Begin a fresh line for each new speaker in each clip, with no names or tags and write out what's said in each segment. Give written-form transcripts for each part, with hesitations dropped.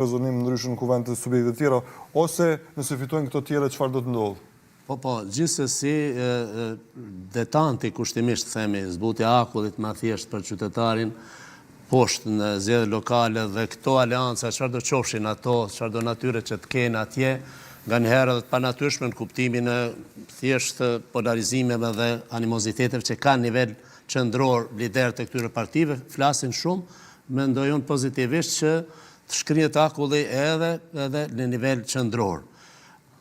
rezonim ndryshëm në kuvend të subjekte tjera, ose nëse fitojnë këto tjera, çfarë do të ndodhë?
Po, gjithsesi, detanti kushtimisht, themi, zbuti akullit ma thjesht për qytetarin, poshtë në zgjedhje lokale dhe këto aleanca, çfarë do qofshin ato, çfarë do natyre që të kenë atje, nga njëherë dhe të panatyrshme në kuptimin e thjesht polarizimeve dhe animoziteteve që ka nivel qendror liderët e këtyre partive, flasin shumë, mendoj unë pozitivisht që të shkrihet akulli edhe në nivel qendror.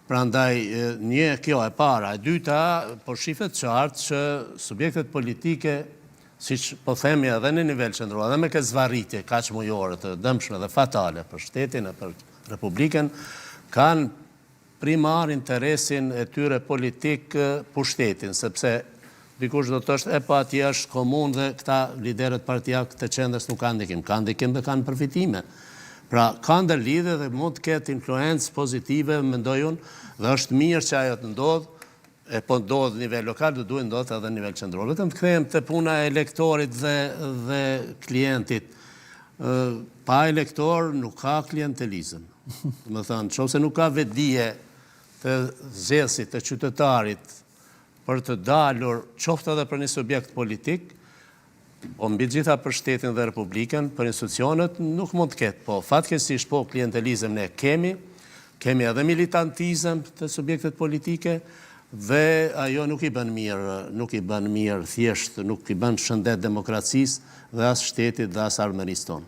Prandaj, një kjo e para, e dyta, po shifet qartë që subjektet politike, siç po themi edhe në nivel qendror, edhe me këtë zvarritje kaq mujore të dëmshme dhe fatale për shtetin e për Republikën, kanë primar interesin e tyre politik pushtetin, sepse dikush do të thotë po atje është komunë dhe këta liderët partijak të qendrës nuk kanë ndikim dhe kanë përfitime. Pra, ka ndërlidhje dhe mund të ketë influencë pozitive, mendoj unë, dhe është mirë që ajo të ndodhë, e po ndodhë në nivel lokal, do duhet ndodhë edhe në nivel qendror. Vetëm të kthejmë të puna e elektorit dhe klientit. Pa elektor nuk ka klientelizëm. Më thënë, nëse nuk ka vetdije të zgjedhësit, të qytetarit, për të dalur qoftë edhe për një subjekt politik, o mbi gjitha për shtetin dhe Republikën, për institucionet nuk mund të ketë, po fatkeqësisht po klientelizëm ne kemi edhe militantizëm të subjektet politike dhe ajo nuk i bën mirë thjesht, nuk i bën shëndet demokracisë dhe as shtetit dhe as armërisë tonë.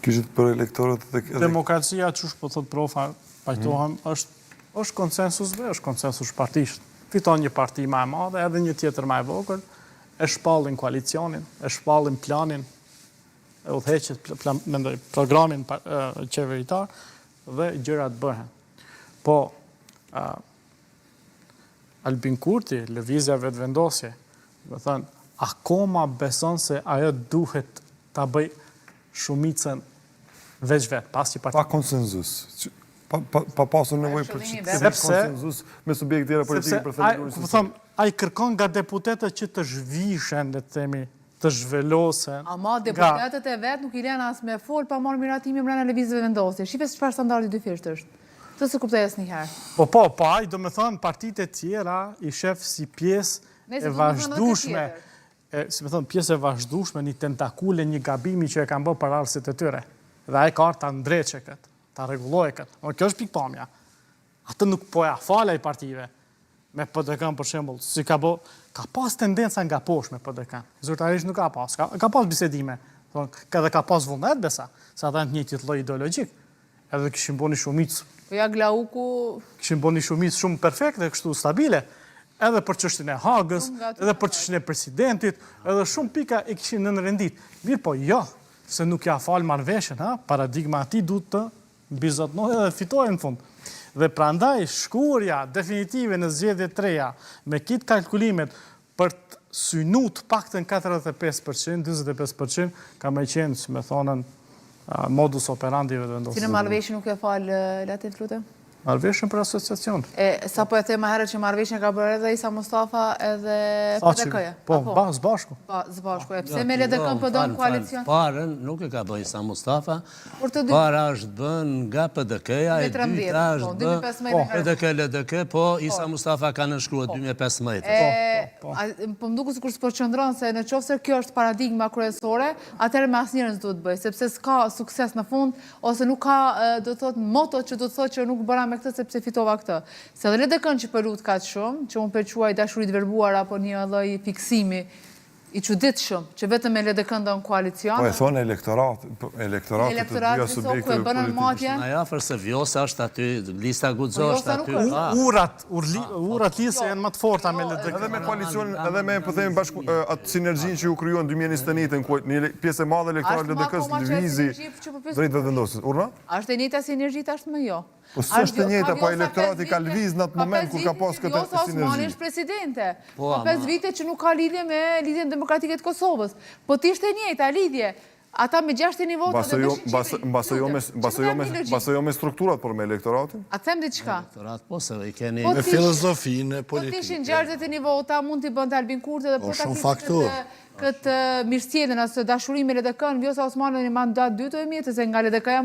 Kishit për elektorët dhe...
Demokracia, çush po thot profa, pajtohem, është konsensus dhe është konsensus partisht. Fiton një parti më e madhe edhe një tjetër më e vogël, e shpallin koalicionin, e shpallin planin, e udhëheqet programin qeveritar dhe gjërat bëhen. Po, Albin Kurti, lëvizja vetëvendosje, do thënë, akoma beson se ajo duhet ta bëj shumicën veç vetë, pas që parti.
Pa konsenzus. Pa pasur nevojë për konsenzus me subjekte tjera politike për thënë.
Ai kërkon nga deputetët që të zhvishen, le të themi, të zhvelosen.
Ama deputetët e vetë nuk i lënë as me fol pa marrë miratimi brenda lëvizjeve vendosje. Shifes çfarë standardi dyfisht është. Të se kuptoj asnjëherë.
Po, ai do të thonë partitë e tjera i shef si pjesë e vazhdueshme, si më thon, pjesë e vazhdueshme, një tentakule, një gabimi që e kanë bërë paralësit e tyre. Dhe ai ka ta ndreqe këtë, ta rregullojë këtë. Kjo është pikpamja. Atë nuk po ja falaj partive. Me PDK-n për shembull, si ka pas tendenca nga poshtë me PDK-n. Zyrtarisht nuk ka pas. Ka pas bisedime, edhe ka pas vullnet besa, se ata janë të njëjtit lloj ideologjik. Edhe kishin bënë shumicë.
Po ja Glauku
kishin bënë shumicë shumë perfekte, kështu stabile, edhe për çështjen e Hagës, edhe për çështjen e presidentit, edhe shumë pika e kishin nënrendit. Mirë po jo, se nuk ja fal marrëveshjen, paradigma e tij duhet të mbizotnohet dhe fitojë në fund. Dhe prandaj shkurja definitive në zgjedhjet e reja me kitë kalkulimet për të synut paktën 45%, 25% ka më qenë, si me thonën, modus operandi vetëvendosjes.
Si në marrëveshje nuk e fal Latit, lutem?
Marrëveshjen për asociacion.
Sa po e them herët që marrëveshjen ka bërë edhe Isa Mustafa edhe PDK-ja?
Po, zbashku.
Zbashku. Pse me LDK po don koalicion?
Parën nuk e ka bërë Isa Mustafa. Para është bën nga PDK-ja, e dyta është bën PDK-LDK, po Isa Mustafa ka nënshkruar 2015.
Po më duket sikur s'po qëndron se në qoftë se kjo është paradigma kryesore, atëherë me asnjërin s'duhet bëj, sepse s'ka sukses në fund ose nuk ka, do të thotë, moto që do të thotë që nuk bëra me këtë sepse fitova këtë. Se dhe LDK-n që përlut ka të shumë, që unë përquaj dashurit verbuar apo një lloj fiksimi i çuditshëm, që vetëm me LDK-n do në koalicion.
Po e thonë elektorat të dyja subjekteve politike.
Ai afër se Vjosa është aty, lista Guxo është aty.
Urat lise janë më të forta me LDK.
Edhe me koalicionin, edhe me po themi bashkë atë sinergjinë që u krijuan 2021 në pjesë e madhe elektorale elektorale LDK-s lëvizi drejt vetëvendosjes. Urna?
Është e njëjta sinergji tashmë jo.
Po s'është e njëjta, po elektorati ka lëviz në atë moment kur ka pas këtë sinergji.
Osmani është presidente. Po 5 vite që nuk ka lidhje me lidhjen demokratike të Kosovës. Po t'ishte e njëjta lidhje. Ata me 60 vota
Mbase jo me strukturat, por me elektoratin?
A them diçka?
Elektorat, po se i keni...
Me filozofinë e politikë.
Po t'ishin 60 vota, mund t'i bënte Albin Kurti dhe
shumë faktor.
këtë mirësjelljen ose dashurinë me LDK-n, Vjosa Osmani në mandat 2 të emitë, se nga LDK-ja